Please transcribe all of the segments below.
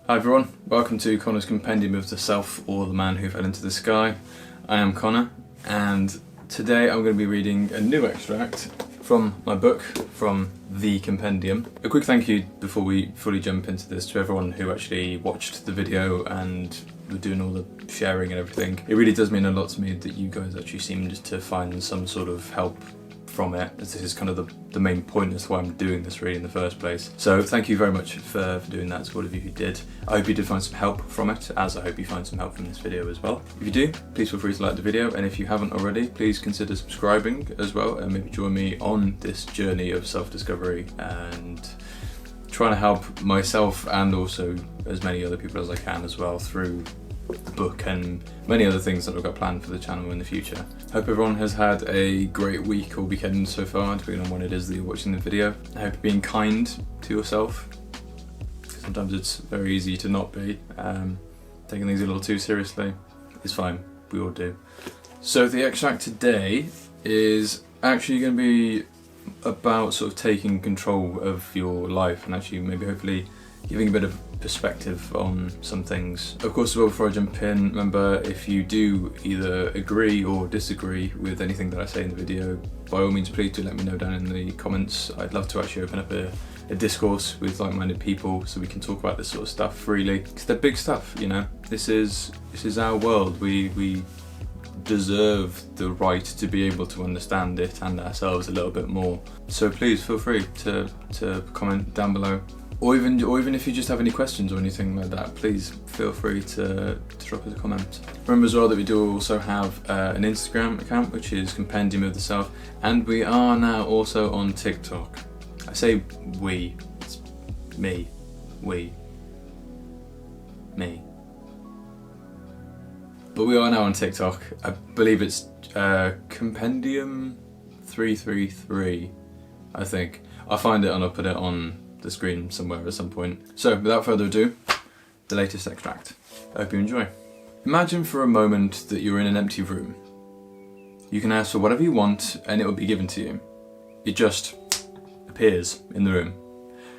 Hi everyone, welcome to Connor's Compendium of the Self, or the Man Who Fell into the Sky. I am Connor, and today I'm going to be reading a new extract from my book, from the Compendium. A quick thank you before we fully jump into this to everyone who actually watched the video and were doing all the sharing and everything. It really does mean a lot to me that you guys actually seemed to find some sort of help from it, as this is kind of the main point as to why I'm doing this really in the first place. So thank you very much for doing that to all of you who did. I hope you did find some help from it, as I hope you find some help from this video as well. If you do, please feel free to like the video, and if you haven't already, please consider subscribing as well, and maybe join me on this journey of self-discovery and trying to help myself and also as many other people as I can as well through the book and many other things that I've got planned for the channel in the future. Hope everyone has had a great week or weekend so far, depending on when it is that you're watching the video. I hope you're being kind to yourself. Sometimes it's very easy to not be. Taking things a little too seriously is fine, we all do. So the extract today is actually going to be about sort of taking control of your life and actually maybe hopefully giving a bit of perspective on some things. Of course, as well, before I jump in, remember, if you do either agree or disagree with anything that I say in the video, by all means please do let me know down in the comments. I'd love to actually open up a discourse with like-minded people so we can talk about this sort of stuff freely, because they're big stuff, you know. This is our world. We deserve the right to be able to understand it and ourselves a little bit more. So please feel free to comment down below. Or even if you just have any questions or anything like that, please feel free to drop us a comment. Remember as well that we do also have an Instagram account, which is Compendium of the Self, and we are now also on TikTok. I say we, it's me, we, me. But we are now on TikTok. I believe it's Compendium 333, I think. I'll find it and I'll put it on the screen somewhere at some point. So without further ado, the latest extract. I hope you enjoy. Imagine for a moment that you're in an empty room. You can ask for whatever you want and it will be given to you. It just appears in the room.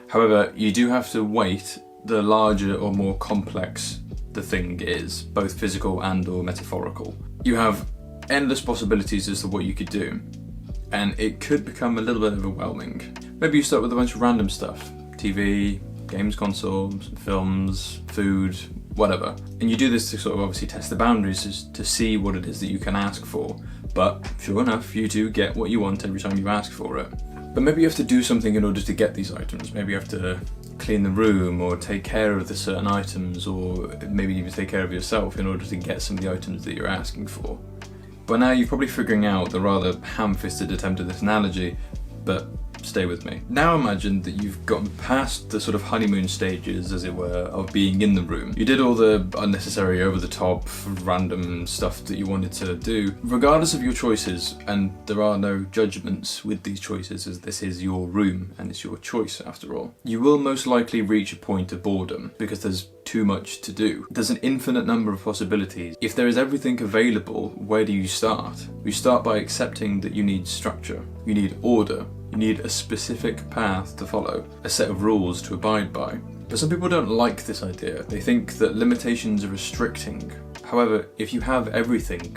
However, you do have to weight the larger or more complex the thing is, both physical and or metaphorical. You have endless possibilities as to what you could do, and it could become a little bit overwhelming. Maybe you start with a bunch of random stuff. TV, games consoles, films, food, whatever. And you do this to sort of obviously test the boundaries to see what it is that you can ask for. But sure enough, you do get what you want every time you ask for it. But maybe you have to do something in order to get these items. Maybe you have to clean the room or take care of the certain items, or maybe even take care of yourself in order to get some of the items that you're asking for. By now you're probably figuring out the rather ham-fisted attempt at this analogy, but stay with me. Now imagine that you've gotten past the sort of honeymoon stages, as it were, of being in the room. You did all the unnecessary, over-the-top, random stuff that you wanted to do. Regardless of your choices, and there are no judgments with these choices, as this is your room and it's your choice after all, you will most likely reach a point of boredom because there's too much to do. There's an infinite number of possibilities. If there is everything available, where do you start? You start by accepting that you need structure, you need order, you need a specific path to follow, a set of rules to abide by. But some people don't like this idea. They think that limitations are restricting. However, if you have everything,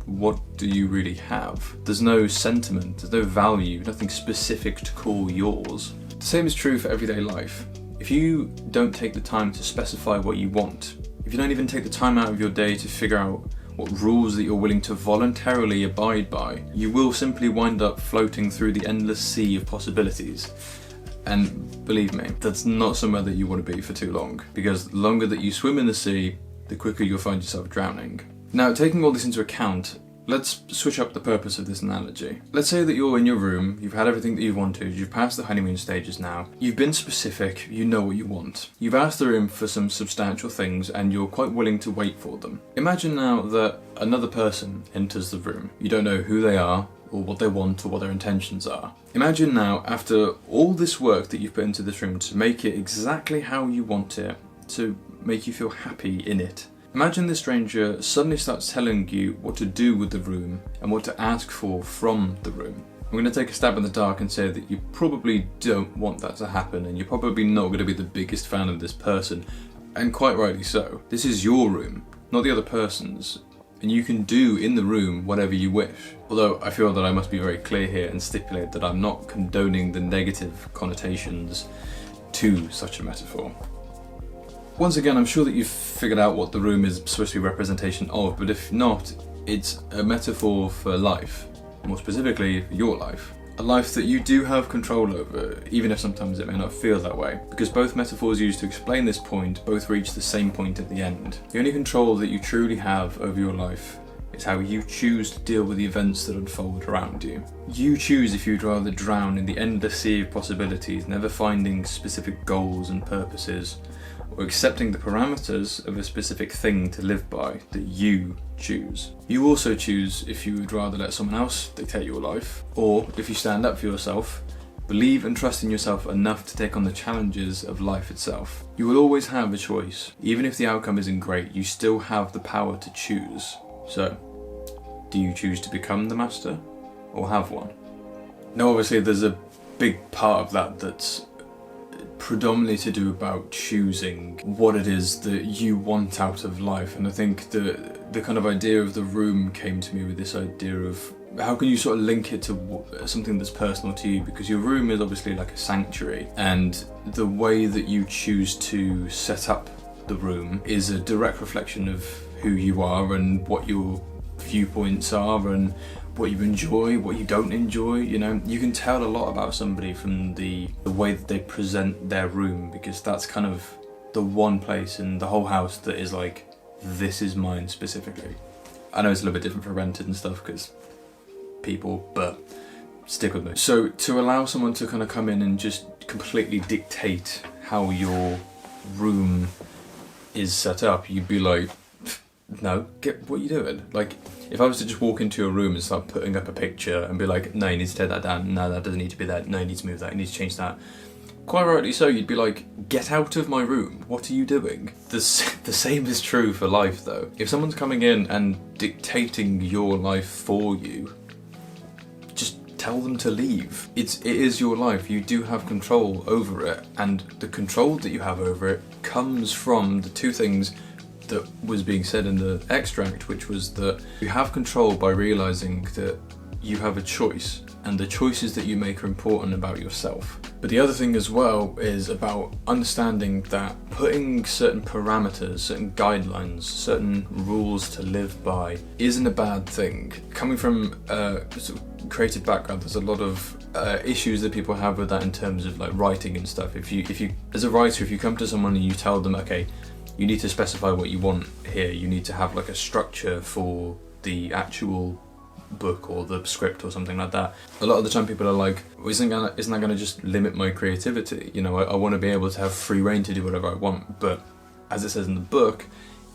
what do you really have? There's no sentiment, there's no value, nothing specific to call yours. The same is true for everyday life. If you don't take the time to specify what you want, if you don't even take the time out of your day to figure out what rules that you're willing to voluntarily abide by, you will simply wind up floating through the endless sea of possibilities. And believe me, that's not somewhere that you want to be for too long, because the longer that you swim in the sea, the quicker you'll find yourself drowning. Now, taking all this into account, let's switch up the purpose of this analogy. Let's say that you're in your room, you've had everything that you've wanted, you've passed the honeymoon stages now, you've been specific, you know what you want. You've asked the room for some substantial things and you're quite willing to wait for them. Imagine now that another person enters the room. You don't know who they are, or what they want, or what their intentions are. Imagine now, after all this work that you've put into this room to make it exactly how you want it, to make you feel happy in it, imagine this stranger suddenly starts telling you what to do with the room and what to ask for from the room. I'm going to take a stab in the dark and say that you probably don't want that to happen, and you're probably not going to be the biggest fan of this person. And quite rightly so. This is your room, not the other person's. And you can do in the room whatever you wish. Although I feel that I must be very clear here and stipulate that I'm not condoning the negative connotations to such a metaphor. Once again, I'm sure that you've figured out what the room is supposed to be a representation of, but if not, it's a metaphor for life. More specifically, your life. A life that you do have control over, even if sometimes it may not feel that way. Because both metaphors used to explain this point both reach the same point at the end. The only control that you truly have over your life is how you choose to deal with the events that unfold around you. You choose if you'd rather drown in the endless sea of possibilities, never finding specific goals and purposes, or accepting the parameters of a specific thing to live by that you choose. You also choose if you would rather let someone else dictate your life, or if you stand up for yourself, believe and trust in yourself enough to take on the challenges of life itself. You will always have a choice. Even if the outcome isn't great, you still have the power to choose. So, do you choose to become the master, or have one? Now obviously there's a big part of that that's predominantly to do about choosing what it is that you want out of life, and I think the kind of idea of the room came to me with this idea of how can you sort of link it to something that's personal to you, because your room is obviously like a sanctuary, and the way that you choose to set up the room is a direct reflection of who you are and what your viewpoints are and what you enjoy, what you don't enjoy. You know, you can tell a lot about somebody from the way that they present their room, because that's kind of the one place in the whole house that is like, this is mine specifically. I know it's a little bit different for rented and stuff because people, but stick with me. So to allow someone to kind of come in and just completely dictate how your room is set up, you'd be like, no, what are you doing? Like, if I was to just walk into your room and start putting up a picture and be like, no, you need to take that down, no, that doesn't need to be there, no, you need to move that, you need to change that, quite rightly so, you'd be like, get out of my room, what are you doing? The same is true for life though. If someone's coming in and dictating your life for you, just tell them to leave. It is your life, you do have control over it, and the control that you have over it comes from the two things that was being said in the extract, which was that you have control by realizing that you have a choice, and the choices that you make are important about yourself. But the other thing as well is about understanding that putting certain parameters, certain guidelines, certain rules to live by isn't a bad thing. Coming from a sort of creative background, there's a lot of issues that people have with that in terms of like writing and stuff. If you as a writer, if you come to someone and you tell them, okay, you need to specify what you want here, you need to have like a structure for the actual book or the script or something like that. A lot of the time people are like, well, isn't that going to just limit my creativity? You know, I want to be able to have free reign to do whatever I want. But as it says in the book,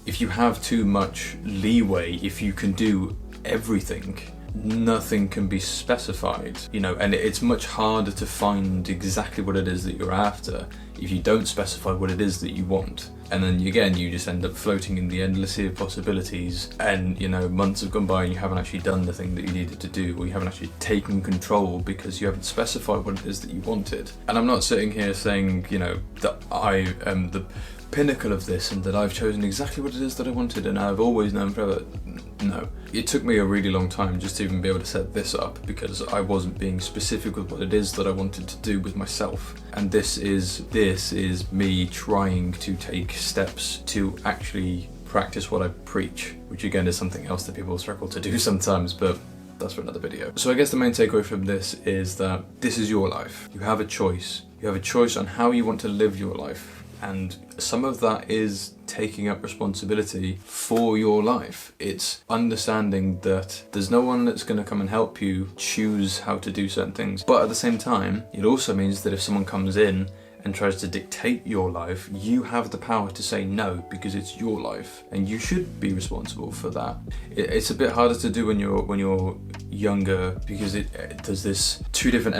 if you have too much leeway, if you can do everything, nothing can be specified, you know, and it's much harder to find exactly what it is that you're after if you don't specify what it is that you want. And then again, you just end up floating in the endless sea of possibilities, and you know, months have gone by and you haven't actually done the thing that you needed to do, or you haven't actually taken control because you haven't specified what it is that you wanted. And I'm not sitting here saying, you know, that I am the pinnacle of this and that I've chosen exactly what it is that I wanted and I've always known forever. No. It took me a really long time just to even be able to set this up, because I wasn't being specific with what it is that I wanted to do with myself. And this is me trying to take steps to actually practice what I preach, which again is something else that people struggle to do sometimes, but that's for another video. So I guess the main takeaway from this is that this is your life. You have a choice. You have a choice on how you want to live your life. And some of that is taking up responsibility for your life. It's understanding that there's no one that's going to come and help you choose how to do certain things. But at the same time, it also means that if someone comes in and tries to dictate your life, you have the power to say no, because it's your life and you should be responsible for that. It's a bit harder to do when you're younger, because there's this two different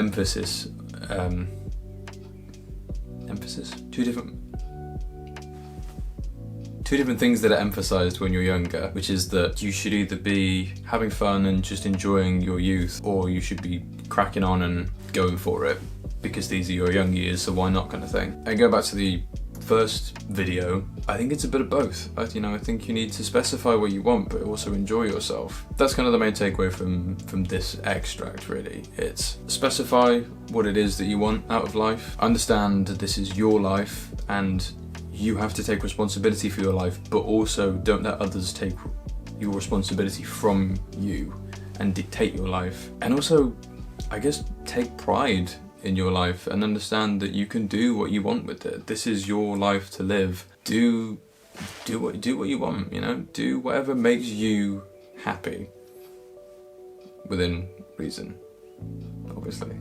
two different things that are emphasized when you're younger, which is that you should either be having fun and just enjoying your youth, or you should be cracking on and going for it because these are your young years, so why not, kind of thing. And go back to the first video, I think it's a bit of both. I think you need to specify what you want, but also enjoy yourself. That's kind of the main takeaway from this extract, really. It's specify what it is that you want out of life. Understand that this is your life and you have to take responsibility for your life, but also don't let others take your responsibility from you and dictate your life. And also, I guess, take pride in your life and understand that you can do what you want with it. This is your life to live. Do what you want, do whatever makes you happy, within reason, obviously.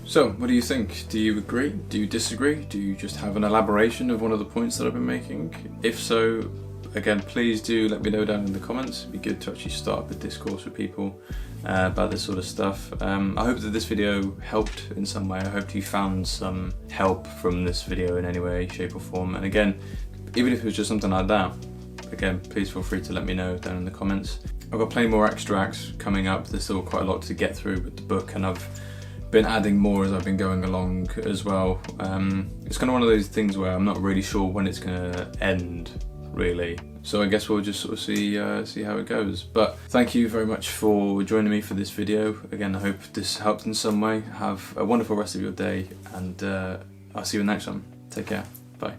So, what do you think? Do you agree? Do you disagree? Do you just have an elaboration of one of the points that I've been making? If so, again, please do let me know down in the comments. It'd be good to actually start the discourse with people about this sort of stuff. I hope that this video helped in some way. I hope you found some help from this video in any way, shape or form. And again, even if it was just something like that, again, please feel free to let me know down in the comments. I've got plenty more extracts coming up. There's still quite a lot to get through with the book, and I've been adding more as I've been going along as well. It's kind of one of those things where I'm not really sure when it's going to end, really. So I guess we'll just sort of see how it goes. But thank you very much for joining me for this video. Again, I hope this helped in some way. Have a wonderful rest of your day, and I'll see you in the next one. Take care. Bye.